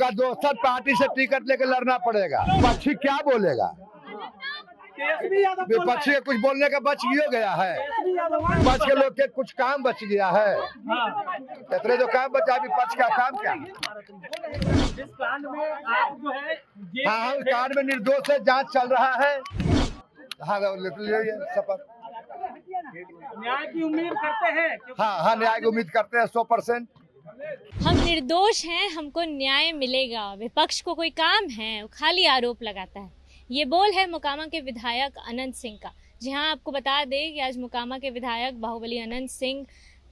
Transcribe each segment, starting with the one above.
उनका दोस्त पार्टी से टिकट लेकर लड़ना पड़ेगा। विपक्षी क्या बोलेगा? विपक्षी कुछ बोलने का बच गया है। विपक्ष के लोग के कुछ काम बच गया है। इतने जो काम बचा, विपक्ष का काम क्या है? इस कांड में आप जो है हाँ, कांड में निर्दोष है, जांच चल रहा है। हाँ, शपथ न्याय की उम्मीद करते हैं। हाँ, न्याय की उम्मीद करते हैं 100%। हम निर्दोष हैं, हमको न्याय मिलेगा। विपक्ष को कोई काम है, वो खाली आरोप लगाता है। ये बोल है मोकामा के विधायक अनंत सिंह का। जी हाँ, आपको बता दें कि आज मोकामा के विधायक बाहुबली अनंत सिंह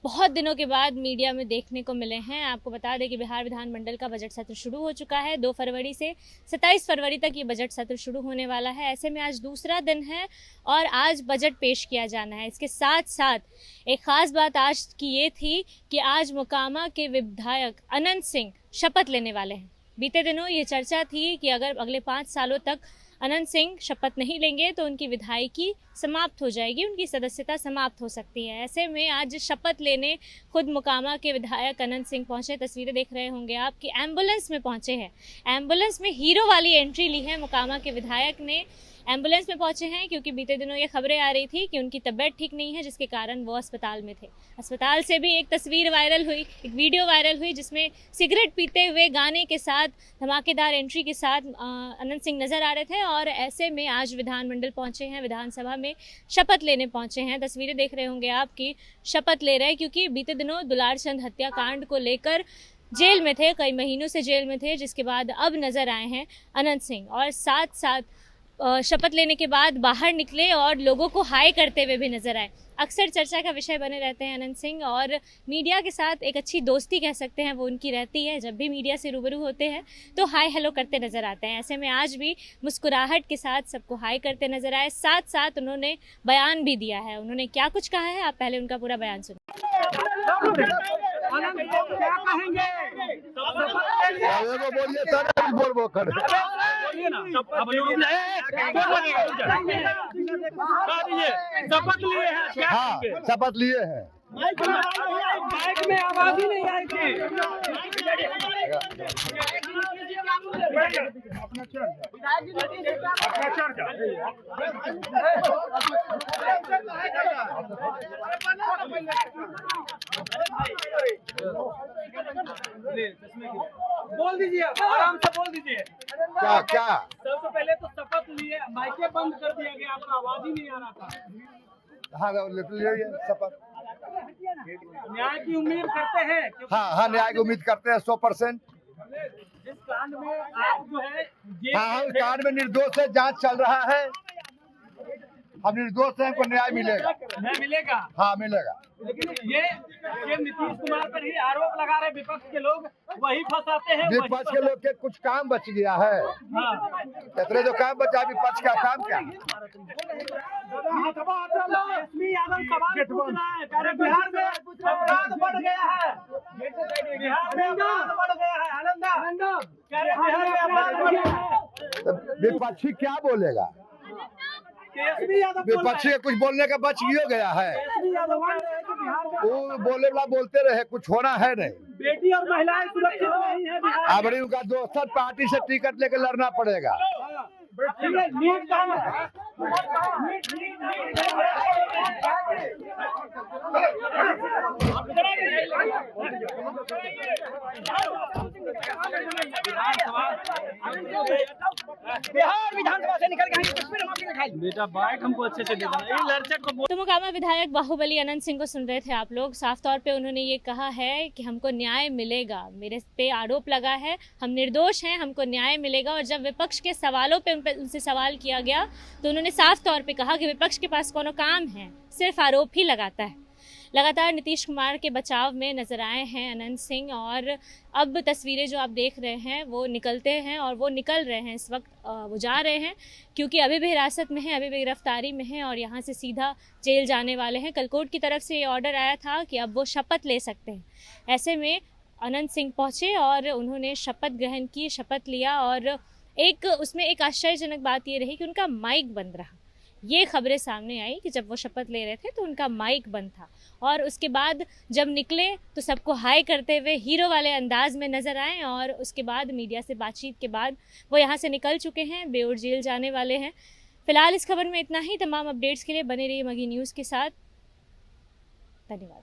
बहुत दिनों के बाद मीडिया में देखने को मिले हैं। आपको बता दें कि बिहार विधानमंडल का बजट सत्र शुरू हो चुका है। 2 फरवरी से 27 फरवरी तक ये बजट सत्र शुरू होने वाला है। ऐसे में आज दूसरा दिन है और आज बजट पेश किया जाना है। इसके साथ साथ एक खास बात आज की ये थी कि आज मोकामा के विधायक अनंत सिंह शपथ लेने वाले हैं। बीते दिनों ये चर्चा थी कि अगर अगले 5 सालों तक अनंत सिंह शपथ नहीं लेंगे तो उनकी विधायकी समाप्त हो जाएगी, उनकी सदस्यता समाप्त हो सकती है। ऐसे में आज शपथ लेने खुद मोकामा के विधायक अनंत सिंह पहुंचे। तस्वीरें देख रहे होंगे आप कि एम्बुलेंस में पहुंचे हैं। एम्बुलेंस में हीरो वाली एंट्री ली है मोकामा के विधायक ने। एम्बुलेंस में पहुंचे हैं क्योंकि बीते दिनों ये खबरें आ रही थी कि उनकी तबीयत ठीक नहीं है, जिसके कारण वो अस्पताल में थे। अस्पताल से भी एक तस्वीर वायरल हुई, एक वीडियो वायरल हुई जिसमें सिगरेट पीते हुए गाने के साथ, धमाकेदार एंट्री के साथ अनंत सिंह नजर आ रहे थे। और ऐसे में आज विधानमंडल पहुंचे हैं, विधानसभा में शपथ लेने पहुंचे हैं। तस्वीरें देख रहे होंगे आप कि शपथ ले रहे हैं क्योंकि बीते दिनों दुलारचंद हत्याकांड को लेकर जेल में थे, कई महीनों से जेल में थे, जिसके बाद अब नजर आए हैं अनंत सिंह। और साथ साथ शपथ लेने के बाद बाहर निकले और लोगों को हाय करते हुए भी नजर आए। अक्सर चर्चा का विषय बने रहते हैं अनंत सिंह, और मीडिया के साथ एक अच्छी दोस्ती कह सकते हैं वो उनकी रहती है। जब भी मीडिया से रूबरू होते हैं तो हाय हेलो करते नजर आते हैं। ऐसे में आज भी मुस्कुराहट के साथ सबको हाय करते नजर आए। साथ साथ उन्होंने बयान भी दिया है। उन्होंने क्या कुछ कहा है, आप पहले उनका पूरा बयान सुनिए। क्या कहेंगे? शपथ लिए हैं। हाँ, शपथ लिए हैं। बाइक में आवाज ही नहीं आई थी। बोल दीजिए, आराम से बोल दीजिए। क्या सबसे पहले तो शपथ लिए, माइकें बंद कर दिया गया, आपका आवाज ही नहीं आ रहा था। हाँ, शपथ न्याय की उम्मीद करते हैं। हाँ, न्याय की उम्मीद करते हैं 100%। इस कांड में आप जो है हाँ, कांड में निर्दोष है, जांच चल रहा है। हम निर्दोष हैं, हमको न्याय मिलेगा। न्याय मिलेगा। हाँ, मिलेगा। लेकिन ये नीतीश कुमार पर ही आरोप लगा रहे विपक्ष के लोग, वही फंसाते हैं। विपक्ष के लोग के कुछ काम बच गया है। इतने जो काम बचा, विपक्ष का काम क्या है? यादव सवाल पूछ रहा है, कह रहे बिहार में अपराध बढ़ गया है। बिहार में अपराध बढ़ गया है। आनंद कह रहे बिहार में अपराध बढ़ गया है। विपक्षी क्या बोलेगा? विपक्षी कुछ बोलने का बच गया है। वो बोलते रहे, कुछ होना है नहीं। बेटी और महिलाएं सुरक्षित नहीं है बिहार में। अब उनका दोस्त पार्टी से टिकट लेकर लड़ना पड़ेगा। नीट काम है। बिहार विधानसभा से निकल गए। बेटा बाइक हमको अच्छे से दे देना। लड़चक को तो मोकामा विधायक बाहुबली अनंत सिंह को सुन रहे थे आप लोग। साफ तौर पे उन्होंने ये कहा है कि हमको न्याय मिलेगा, मेरे पे आरोप लगा है, हम निर्दोष हैं, हमको न्याय मिलेगा। और जब विपक्ष के सवालों पे उनसे सवाल किया गया तो उन्होंने साफ तौर पे कहा कि विपक्ष के पास कोनो काम है, सिर्फ आरोप ही लगाता है। लगातार नीतीश कुमार के बचाव में नजर आए हैं अनंत सिंह, और अब तस्वीरें जो आप देख रहे हैं वो निकलते हैं और वो निकल रहे हैं। इस वक्त वो जा रहे हैं क्योंकि अभी भी हिरासत में हैं, अभी भी गिरफ्तारी में हैं और यहाँ से सीधा जेल जाने वाले हैं। कल कोर्ट की तरफ से ये ऑर्डर आया था कि अब वो शपथ ले सकते हैं। ऐसे में अनंत सिंह पहुँचे और उन्होंने शपथ ग्रहण की, शपथ लिया। और उसमें एक आश्चर्यजनक बात ये रही कि उनका माइक बंद रहा। ये खबरें सामने आई कि जब वो शपथ ले रहे थे तो उनका माइक बंद था, और उसके बाद जब निकले तो सबको हाय करते हुए हीरो वाले अंदाज में नजर आए, और उसके बाद मीडिया से बातचीत के बाद वो यहाँ से निकल चुके हैं, बेऊर जेल जाने वाले हैं। फिलहाल इस खबर में इतना ही। तमाम अपडेट्स के लिए बने रहिए मगी न्यूज़ के साथ। धन्यवाद।